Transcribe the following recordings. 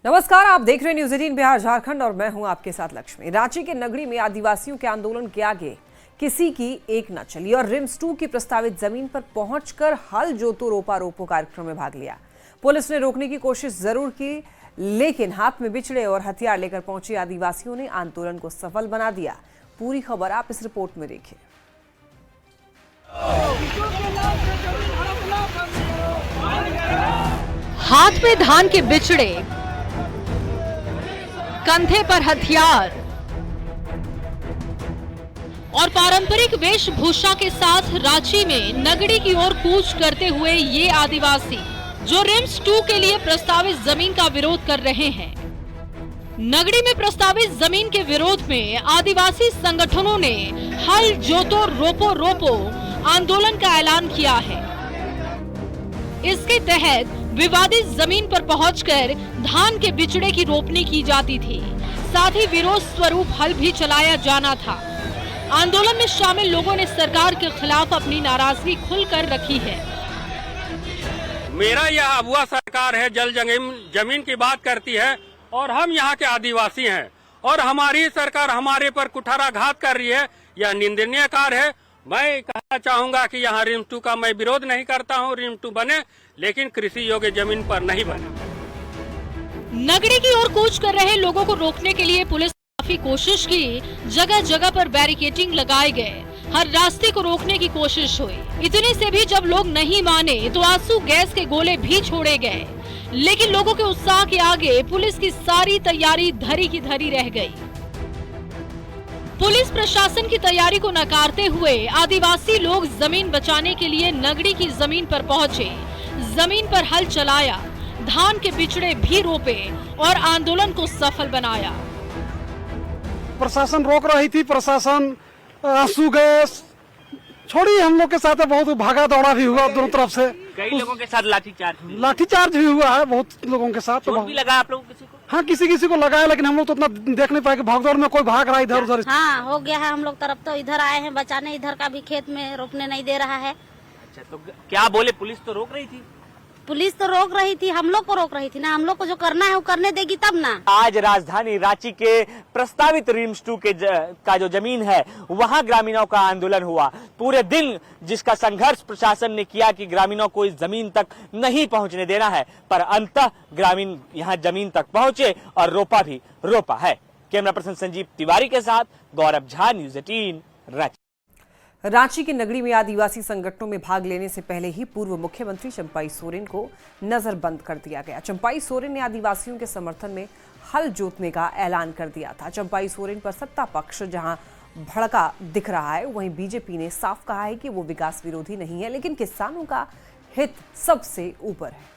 नमस्कार, आप देख रहे हैं न्यूज 18 बिहार झारखंड और मैं हूं आपके साथ लक्ष्मी। रांची के नगड़ी में आदिवासियों के आंदोलन के आगे किसी की एक न चली और रिम्स 2 की प्रस्तावित जमीन पर पहुंचकर हल जोतो रोपा रोपो कार्यक्रम में भाग लिया। पुलिस ने रोकने की कोशिश जरूर की, लेकिन हाथ में बिछड़े और हथियार लेकर पहुंचे आदिवासियों ने आंदोलन को सफल बना दिया। पूरी खबर आप इस रिपोर्ट में देखिए। हाथ में धान के बिचड़े, कंधे पर हथियार और पारंपरिक वेशभूषा के साथ रांची में नगड़ी की ओर कूच करते हुए ये आदिवासी जो रिम्स 2 के लिए प्रस्तावित जमीन का विरोध कर रहे हैं। नगड़ी में प्रस्तावित जमीन के विरोध में आदिवासी संगठनों ने हल जोतो रोपो रोपो आंदोलन का ऐलान किया है। इसके तहत विवादित जमीन पर पहुंचकर धान के बिचड़े की रोपनी की जाती थी, साथ ही विरोध स्वरूप हल भी चलाया जाना था। आंदोलन में शामिल लोगों ने सरकार के खिलाफ अपनी नाराजगी खुलकर रखी है। मेरा यह अगुआ सरकार है, जल जमीन की बात करती है और हम यहाँ के आदिवासी हैं और हमारी सरकार हमारे पर कुठाराघात कर रही है। यह निंदनीय कार्य है। मैं कहना चाहूंगा कि यहाँ रिम्स 2 का मैं विरोध नहीं करता हूँ, रिम्स 2 बने, लेकिन कृषि योग्य जमीन पर नहीं बने। नगरी की ओर कूच कर रहे लोगों को रोकने के लिए पुलिस ने काफी कोशिश की। जगह जगह पर बैरिकेडिंग लगाए गए, हर रास्ते को रोकने की कोशिश हुई। इतने से भी जब लोग नहीं माने तो आंसू गैस के गोले भी छोड़े गए, लेकिन लोगों के उत्साह के आगे पुलिस की सारी तैयारी धरी की धरी रह गई। पुलिस प्रशासन की तैयारी को नकारते हुए आदिवासी लोग जमीन बचाने के लिए नगड़ी की जमीन पर पहुंचे। जमीन पर हल चलाया, धान के बिचड़े भी रोपे और आंदोलन को सफल बनाया। प्रशासन रोक रही थी, प्रशासन आंसू गैस छोड़ी, हम लोग के साथ बहुत भागा दौड़ा भी हुआ दोनों तरफ से। कई लोगों के साथ लाठीचार्ज भी हुआ है, बहुत लोगों के साथ। चोट भी लगा आप लोगों किसी को? हाँ, किसी को लगाया, लेकिन हम लोग तो उतना देख नहीं पाए कि भागदौड़ में कोई भाग रहा इधर उधर। हाँ, हो गया है। हम लोग तरफ तो इधर आए हैं बचाने, इधर का भी खेत में रोपने नहीं दे रहा है। अच्छा, तो क्या बोले? पुलिस तो रोक रही थी। पुलिस तो रोक रही थी, हम लोग को रोक रही थी ना। हम लोग को जो करना है वो करने देगी तब ना। आज राजधानी रांची के प्रस्तावित रिम्स 2 का जो जमीन है, वहां ग्रामीणों का आंदोलन हुआ। पूरे दिन जिसका संघर्ष प्रशासन ने किया कि ग्रामीणों को इस जमीन तक नहीं पहुंचने देना है, पर अंततः ग्रामीण यहां जमीन तक पहुंचे और रोपा भी रोपा है। कैमरा पर्सन संजीव तिवारी के साथ गौरव झा, न्यूज 18 रांची। रांची की नगरी में आदिवासी संगठनों में भाग लेने से पहले ही पूर्व मुख्यमंत्री चंपाई सोरेन को नजरबंद कर दिया गया। चंपाई सोरेन ने आदिवासियों के समर्थन में हल जोतने का ऐलान कर दिया था। चंपाई सोरेन पर सत्ता पक्ष जहां भड़का दिख रहा है, वहीं बीजेपी ने साफ कहा है कि वो विकास विरोधी नहीं है, लेकिन किसानों का हित सबसे ऊपर है।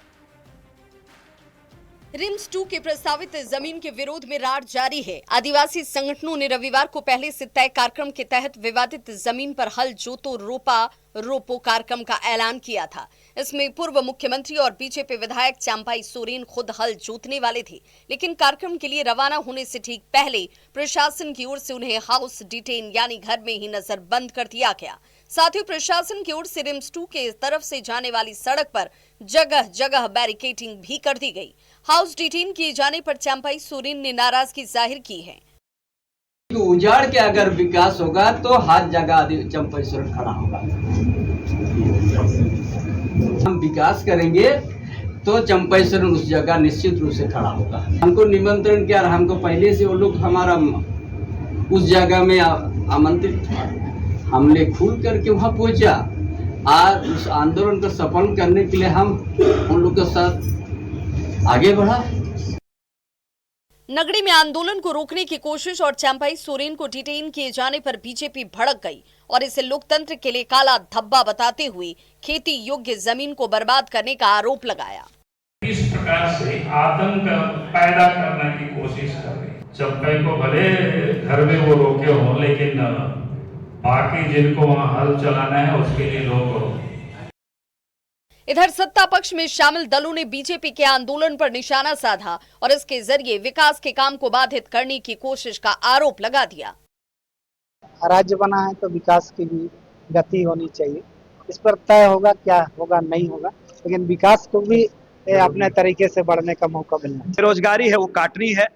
रिम्स 2 के प्रस्तावित जमीन के विरोध में रार जारी है। आदिवासी संगठनों ने रविवार को पहले से तय कार्यक्रम के तहत विवादित जमीन पर हल जोतो रोपा रोपो कार्यक्रम का ऐलान किया था। इसमें पूर्व मुख्यमंत्री और बीजेपी विधायक चंपाई सोरेन खुद हल जोतने वाले थे, लेकिन कार्यक्रम के लिए रवाना होने से ठीक पहले प्रशासन की ओर से उन्हें हाउस डिटेन यानी घर में ही नजरबंद कर दिया गया। साथ ही प्रशासन की ओर से रिम्स 2 के तरफ से जाने वाली सड़क पर जगह जगह बैरिकेडिंग भी कर दी गई। हाउस डिटेन किए जाने पर चंपाई सोरेन ने नाराजगी जाहिर की है। उजाड़ के अगर विकास होगा तो हर जगह चंपाई सोरेन खड़ा होगा। हम विकास करेंगे तो चंपाई सोरेन उस जगह निश्चित रूप से खड़ा होगा। हमको निमंत्रण किया, हमको पहले से वो लोग हमारा उस जगह में आमंत्रित था। हमने खुल करके वहां पहुंचा और उस आंदोलन को सफल करने के लिए हम उन लोग के साथ आगे बढ़ा। नगड़ी में आंदोलन को रोकने की कोशिश और चंपाई सोरेन को डिटेन किए जाने पर बीजेपी भड़क गई और इसे लोकतंत्र के लिए काला धब्बा बताते हुए खेती योग्य जमीन को बर्बाद करने का आरोप लगाया। इस प्रकार से आतंक पैदा करने की कोशिश कर रही। चंपाई को भले घर में वो रोके हो, लेकिन बाकी जिनको वहाँ हल चलाना है उसके लिए लोग। इधर सत्ता पक्ष में शामिल दलों ने बीजेपी के आंदोलन पर निशाना साधा और इसके जरिए विकास के काम को बाधित करने की कोशिश का आरोप लगा दिया। राज्य बना है तो विकास की भी गति होनी चाहिए। इस पर तय होगा क्या होगा नहीं होगा, लेकिन विकास को भी ये अपने तरीके से बढ़ने का मौका मिलना चाहिए। बेरोजगारी है वो काटनी है,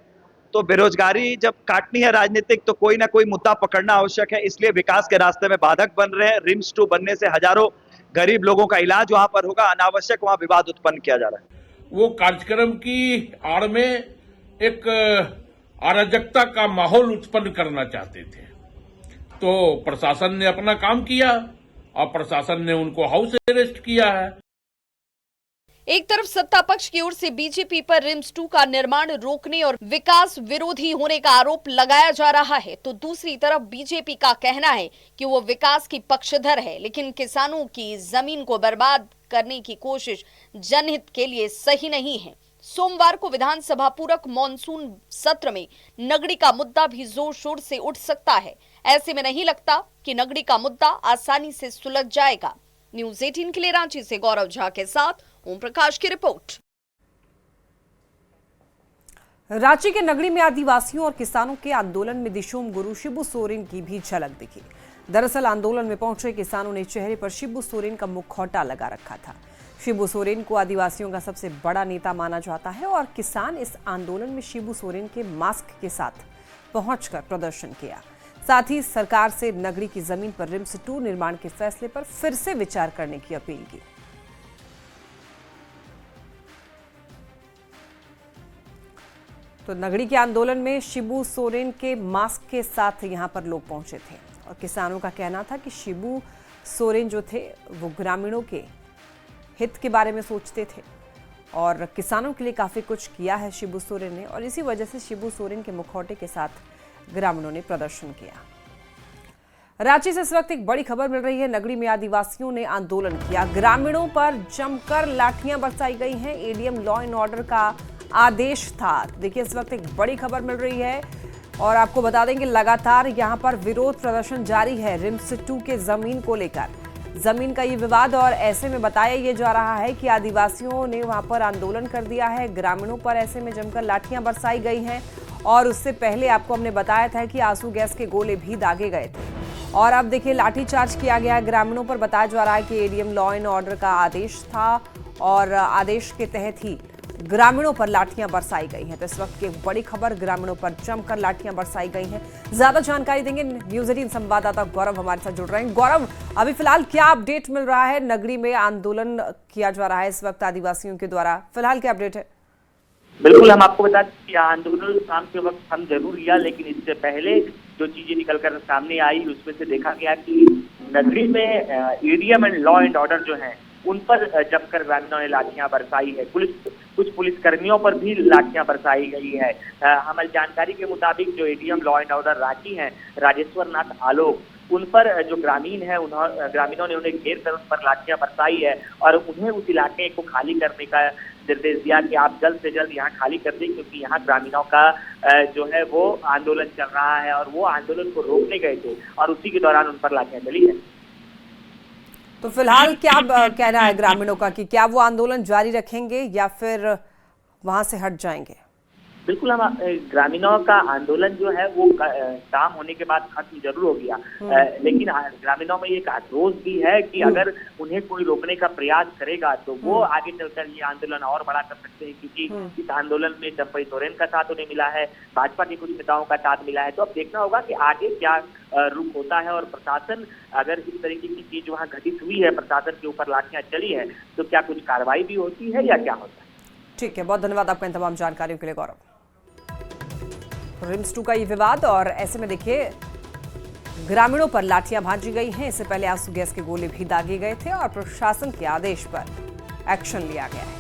तो बेरोजगारी जब काटनी है राजनीतिक, तो कोई ना कोई मुद्दा पकड़ना आवश्यक है। इसलिए विकास के रास्ते में बाधक बन रहे हैं। रिम्स 2 बनने से हजारों गरीब लोगों का इलाज वहां पर होगा, अनावश्यक वहां विवाद उत्पन्न किया जा रहा है। वो कार्यक्रम की आड़ में एक अराजकता का माहौल उत्पन्न करना चाहते थे, तो प्रशासन ने अपना काम किया और प्रशासन ने उनको हाउस अरेस्ट किया है। एक तरफ सत्ता पक्ष की ओर से बीजेपी पर रिम्स 2 का निर्माण रोकने और विकास विरोधी होने का आरोप लगाया जा रहा है, तो दूसरी तरफ बीजेपी का कहना है कि वो विकास की पक्षधर है, लेकिन किसानों की जमीन को बर्बाद करने की कोशिश जनहित के लिए सही नहीं है। सोमवार को विधानसभा पूरक मॉनसून सत्र में नगड़ी का मुद्दा भी जोर शोर से उठ सकता है। ऐसे में नहीं लगता कि नगड़ी का मुद्दा आसानी से सुलझ जाएगा। न्यूज़ 18 के लिए रांची से गौरव झा के साथ ओम प्रकाश की रिपोर्ट। रांची के नगड़ी में आदिवासियों और किसानों के आंदोलन में दिशोम गुरु शिबू सोरेन की भी झलक दिखी। दरअसल आंदोलन में पहुंचे किसानों ने चेहरे पर शिबू सोरेन का मुखौटा लगा रखा था। शिबू सोरेन को आदिवासियों का सबसे बड़ा नेता माना जाता है और किसान इस आंदोलन में शिबू सोरेन के मास्क के साथ पहुंचकर प्रदर्शन किया। साथ ही सरकार से नगरी की जमीन पर रिम्स 2 निर्माण के फैसले पर फिर से विचार करने की अपील की। तो नगड़ी के आंदोलन में शिबू सोरेन के मास्क के साथ यहां पर लोग पहुंचे थे और किसानों का कहना था कि शिबू सोरेन जो थे वो ग्रामीणों के हित के बारे में सोचते थे और किसानों के लिए काफी कुछ किया है शिबू सोरेन ने, और इसी वजह से शिबू सोरेन के मुखौटे के साथ ग्रामीणों ने प्रदर्शन किया। रांची से इस वक्त एक बड़ी खबर मिल रही है। नगरी में आदिवासियों ने आंदोलन किया, ग्रामीणों पर जमकर लाठियां बरसाई गई हैं। एडीएम लॉ एंड ऑर्डर का आदेश था। देखिए इस वक्त एक बड़ी खबर मिल रही है और आपको बता दें कि लगातार यहां पर विरोध प्रदर्शन जारी है रिम्स 2 के जमीन को लेकर। जमीन का ये विवाद, और ऐसे में बताया ये जा रहा है कि आदिवासियों ने वहां पर आंदोलन कर दिया है, ग्रामीणों पर ऐसे में जमकर लाठियां बरसाई गई हैं और उससे पहले आपको हमने बताया था कि आंसू गैस के गोले भी दागे गए थे और अब देखिए लाठीचार्ज किया गया है ग्रामीणों पर। बताया जा रहा है कि एडीएम लॉ एंड ऑर्डर का आदेश था और आदेश के तहत ही ग्रामीणों पर लाठियां बरसाई गई हैं। तो इस वक्त की एक बड़ी खबर, ग्रामीणों पर जमकर लाठियां बरसाई गई हैं। ज्यादा जानकारी देंगे न्यूज़ 18 संवाददाता गौरव हमारे साथ जुड़ रहे हैं। गौरव, अभी फिलहाल क्या अपडेट मिल रहा है? नगरी में आंदोलन किया जा रहा है इस वक्त आदिवासियों के द्वारा, फिलहाल क्या अपडेट है? बिल्कुल, हम आपको बता दें कि आंदोलन शाम के वक्त हम जरूर लिया, लेकिन इससे पहले जो चीजें निकलकर सामने आई उसमें से देखा गया कि नगरी में ADM and law and order जो है उन पर जमकर ग्रामीणों ने लाठियां बरसाई है। कुछ पुलिसकर्मियों पर भी लाठियां बरसाई गई है। हमारी जानकारी के मुताबिक जो ADM law and order Ranchi हैं, राजेश्वर नाथ आलोक, उन पर जो ग्रामीण है ग्रामीणों ने उन्हें घेर कर उन पर लाठियां बरसाई है और उन्हें उस इलाके को खाली करने का निर्देश दिया कि आप जल्द से जल्द यहाँ खाली कर दें, क्योंकि यहाँ ग्रामीणों का जो है वो आंदोलन चल रहा है और वो आंदोलन को रोकने गए थे और उसी के दौरान उन पर लाठियां चली है। तो फिलहाल क्या कहना है ग्रामीणों का कि क्या वो आंदोलन जारी रखेंगे या फिर वहां से हट जाएंगे? बिल्कुल, हम ग्रामीणों का आंदोलन जो है वो काम होने के बाद खत्म जरूर हो गया, लेकिन ग्रामीणों में एक आक्रोश भी है कि अगर उन्हें कोई रोकने का प्रयास करेगा तो वो आगे चलकर ये आंदोलन और बड़ा कर सकते हैं, क्योंकि इस आंदोलन में चंपई सोरेन का साथ उन्हें मिला है, भाजपा के कुछ नेताओं का साथ मिला है। तो अब देखना होगा कि आगे क्या रुख होता है और प्रशासन अगर इस तरीके की चीज वहाँ घटित हुई है, प्रशासन के ऊपर लाठियां चली है, तो क्या कुछ कार्रवाई भी होती है या क्या होता है। ठीक है, बहुत धन्यवाद आपका इन तमाम जानकारियों के लिए गौरव। रिम्स 2 का ये विवाद और ऐसे में देखिए ग्रामीणों पर लाठियां भांजी गई हैं। इससे पहले आंसू गैस के गोले भी दागे गए थे और प्रशासन के आदेश पर एक्शन लिया गया है।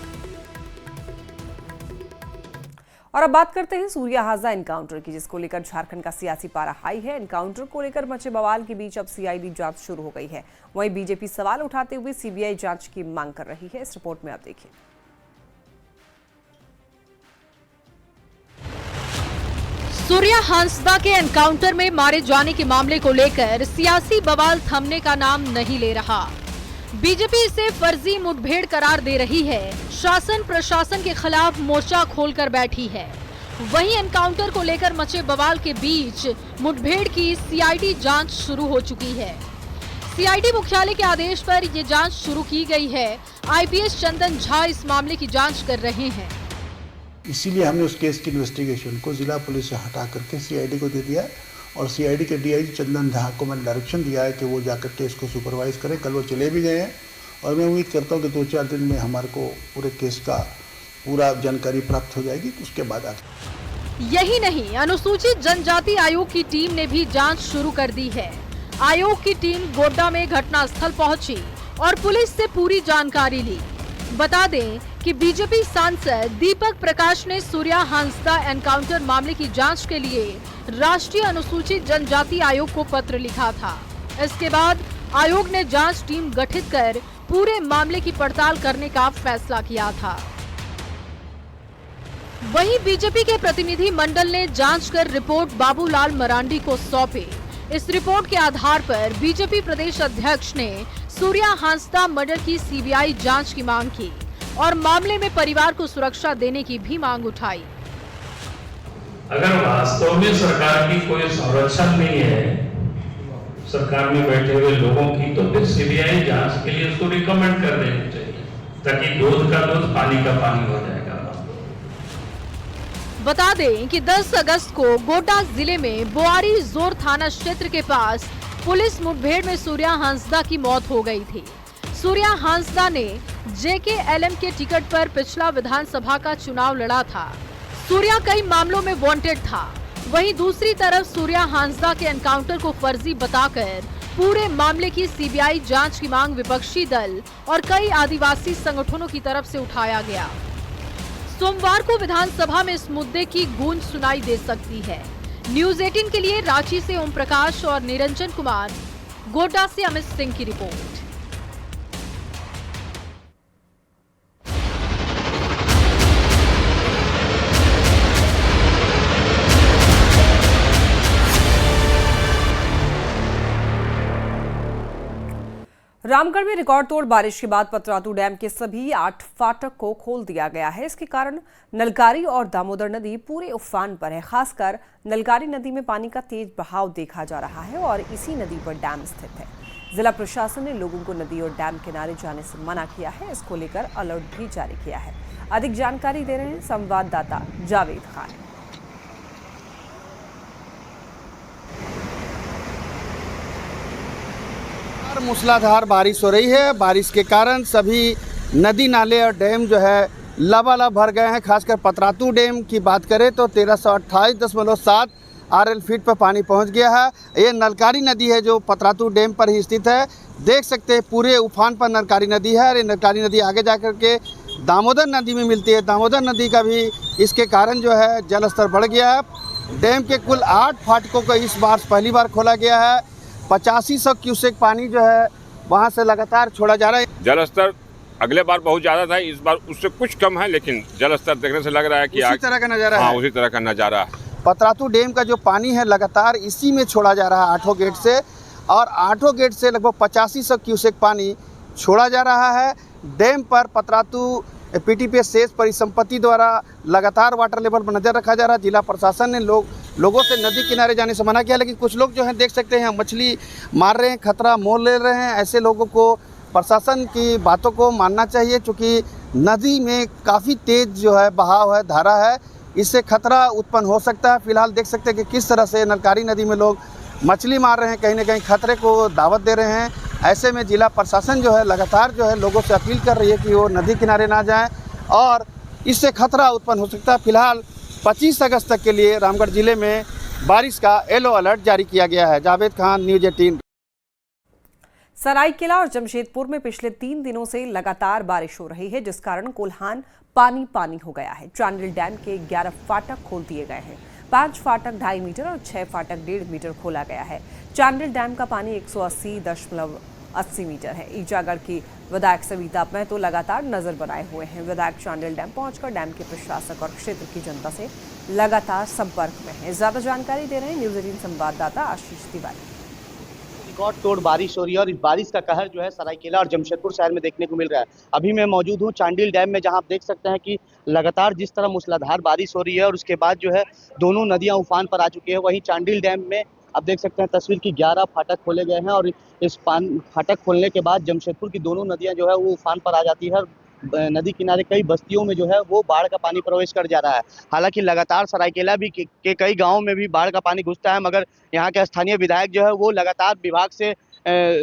और अब बात करते हैं सूर्या हाजा एनकाउंटर की, जिसको लेकर झारखंड का सियासी पारा हाई है। एनकाउंटर को लेकर मचे बवाल के बीच अब सीआईडी जांच शुरू हो गई है। वहीं बीजेपी सवाल उठाते हुए सीबीआई जांच की मांग कर रही है। इस रिपोर्ट में आप देखिए। सूर्या हांसदा के एनकाउंटर में मारे जाने के मामले को लेकर सियासी बवाल थमने का नाम नहीं ले रहा। बीजेपी इसे फर्जी मुठभेड़ करार दे रही है। शासन प्रशासन के खिलाफ मोर्चा खोलकर बैठी है। वहीं एनकाउंटर को लेकर मचे बवाल के बीच मुठभेड़ की सीआईडी जांच शुरू हो चुकी है। सीआईडी मुख्यालय के आदेश पर ये जांच शुरू की गई है। आईपीएस चंदन झा इस मामले की जांच कर रहे हैं। इसीलिए हमने उस केस की इन्वेस्टिगेशन को जिला पुलिस से हटा करके सीआईडी को दे दिया और सीआईडी के डीआईजी चंदन झा को मैंने डायरेक्शन दिया है कि वो जाकर केस को सुपरवाइज करें। कल वो चले भी गए हैं और मैं उम्मीद करता हूँ कि 2-4 दिन में हमारे को पूरे केस का पूरा जानकारी प्राप्त हो जाएगी। उसके बाद आगे यही नहीं, अनुसूचित जनजाति आयोग की टीम ने भी जांच शुरू कर दी है। आयोग की टीम गोड्डा में घटनास्थल पहुंची और पुलिस से पूरी जानकारी ली। बता दें कि बीजेपी सांसद दीपक प्रकाश ने सूर्या हांसदा एनकाउंटर मामले की जांच के लिए राष्ट्रीय अनुसूचित जनजाति आयोग को पत्र लिखा था। इसके बाद आयोग ने जांच टीम गठित कर पूरे मामले की पड़ताल करने का फैसला किया था। वहीं बीजेपी के प्रतिनिधि मंडल ने जांच कर रिपोर्ट बाबूलाल मरांडी को सौंपी। इस रिपोर्ट के आधार पर बीजेपी प्रदेश अध्यक्ष ने सूर्या हांसदा मर्डर की सीबीआई जांच की मांग की और मामले में परिवार को सुरक्षा देने की भी मांग उठाई। अगर वास्तव में सरकार की कोई संरक्षण नहीं है सरकार में बैठे हुए लोगों की, तो फिर सीबीआई जांच के लिए उसको रिकमेंड कर देनी चाहिए ताकि दूध का दूध पानी का पानी हो जाएगा। बता दें कि 10 अगस्त को गोड्डा जिले में बोआरी जोर थाना क्षेत्र के पास पुलिस मुठभेड़ में सूर्या हांसदा की मौत हो गई थी। सूर्या हांसदा ने JKLM के टिकट पर पिछला विधानसभा का चुनाव लड़ा था। सूर्या कई मामलों में वांटेड था। वहीं दूसरी तरफ सूर्या हांसदा के एनकाउंटर को फर्जी बताकर पूरे मामले की सीबीआई जांच की मांग विपक्षी दल और कई आदिवासी संगठनों की तरफ से उठाया गया। सोमवार को विधानसभा में इस मुद्दे की गूंज सुनाई दे सकती है। न्यूज 18 के लिए रांची से ओम प्रकाश और निरंजन कुमार, गोड्डा से अमित सिंह की रिपोर्ट। रामगढ़ में रिकॉर्ड तोड़ बारिश के बाद पतरातू डैम के सभी 8 फाटक को खोल दिया गया है। इसके कारण नलकारी और दामोदर नदी पूरे उफान पर है। खासकर नलकारी नदी में पानी का तेज बहाव देखा जा रहा है और इसी नदी पर डैम स्थित है। जिला प्रशासन ने लोगों को नदी और डैम किनारे जाने से मना किया है। इसको लेकर अलर्ट भी जारी किया है। अधिक जानकारी दे रहे हैं संवाददाता जावेद खान। मूसलाधार बारिश हो रही है। बारिश के कारण सभी नदी नाले और डैम जो है लबालब भर गए हैं। खासकर पतरातू डैम की बात करें तो 1328.7 RL फीट पर पानी पहुंच गया है। ये नलकारी नदी है जो पतरातू डैम पर ही स्थित है। देख सकते हैं पूरे उफान पर नलकारी नदी है और ये नलकारी नदी आगे जाकर के दामोदर नदी में मिलती है। दामोदर नदी का भी इसके कारण जो है जल स्तर बढ़ गया है। डैम के कुल 8 फाटकों को इस बार पहली बार खोला गया है। 8500 क्यूसेक पानी जो है वहां से लगातार छोड़ा जा रहा है। जल स्तर अगले बार बहुत ज्यादा था, इस बार उससे कुछ कम है, लेकिन जल स्तर देखने से लग रहा है कि उसी तरह का नजारा है। उसी तरह का नजारा है। पतरातू डैम का जो पानी है लगातार इसी में छोड़ा जा रहा है 8 गेट से, और 8 गेट से लगभग 8500 क्यूसेक पानी छोड़ा जा रहा है। डैम पर पतरातू PTPS शेष परिसंपत्ति द्वारा लगातार वाटर लेवल पर नजर रखा जा रहा है। जिला प्रशासन ने लोगों से नदी किनारे जाने से मना किया, लेकिन कुछ लोग जो हैं देख सकते हैं मछली मार रहे हैं, खतरा मोल ले रहे हैं। ऐसे लोगों को प्रशासन की बातों को मानना चाहिए, क्योंकि नदी में काफ़ी तेज जो है बहाव है, धारा है, इससे खतरा उत्पन्न हो सकता है। फिलहाल देख सकते हैं कि किस तरह से नलकारी नदी में लोग मछली मार रहे हैं, कहीं ना कहीं खतरे को दावत दे रहे हैं। ऐसे में जिला प्रशासन जो है लगातार जो है लोगों से अपील कर रही है कि वो नदी किनारे ना जाएं और इससे खतरा उत्पन्न हो सकता है। फिलहाल 25 अगस्त तक के लिए रामगढ़ जिले में बारिश का येलो अलर्ट जारी किया गया है। जावेद खान, न्यूज 18। सरायकेला और जमशेदपुर में पिछले 3 दिनों से लगातार बारिश हो रही है, जिस कारण कोल्हान पानी पानी हो गया है। चांडिल डैम के 11 फाटक खोल दिए गए हैं। 5 फाटक 2.5 मीटर और 6 फाटक 1.5 मीटर खोला गया है। चांडिल डैम का पानी 180.80 मीटर है। ईचागढ़ की विधायक सविता महतो लगातार नजर बनाए हुए हैं। विधायक चांडिल डैम पहुंचकर डैम के प्रशासक और क्षेत्र की जनता से लगातार संपर्क में है। ज्यादा जानकारी दे रहे हैं न्यूज 18 संवाददाता आशीष तिवारी। रिकॉर्ड तोड़ बारिश हो रही है और इस बारिश का कहर जो है सरायकेला और जमशेदपुर शहर में देखने को मिल रहा है। अभी मैं मौजूद हूँ चांडिल डैम में, जहां आप देख सकते हैं कि लगातार जिस तरह मूसलाधार बारिश हो रही है और उसके बाद जो है दोनों नदियां उफान पर आ चुकी है। वहीं चांडिल डैम में आप देख सकते हैं तस्वीर की 11 फाटक खोले गए हैं और इस फाटक खोलने के बाद जमशेदपुर की दोनों नदियां जो है वो उफान पर आ जाती है। नदी किनारे कई बस्तियों में जो है वो बाढ़ का पानी प्रवेश कर जा रहा है। हालांकि लगातार सरायकेला भी के कई गाँव में भी बाढ़ का पानी घुसता है, मगर यहाँ के स्थानीय विधायक जो है वो लगातार विभाग से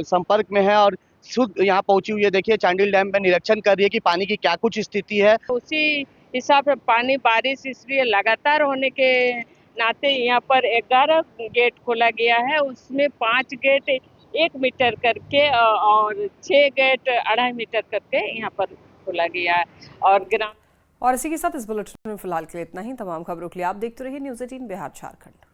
संपर्क में है और खुद यहाँ पहुंची हुई है। देखिए चांडिल डैम में निरीक्षण कर रही है कि पानी की क्या कुछ स्थिति है। उसी हिसाब से पानी बारिश इसलिए लगातार होने के नाते यहाँ पर 11 गेट खोला गया है, उसमें 5 गेट 1 मीटर करके और 6 गेट 2.5 मीटर करके यहाँ पर खोला गया है। और इसी के साथ इस बुलेटिन में फिलहाल के लिए इतना ही। तमाम खबरों के लिए आप देखते रहिए न्यूज़ 18 बिहार झारखंड।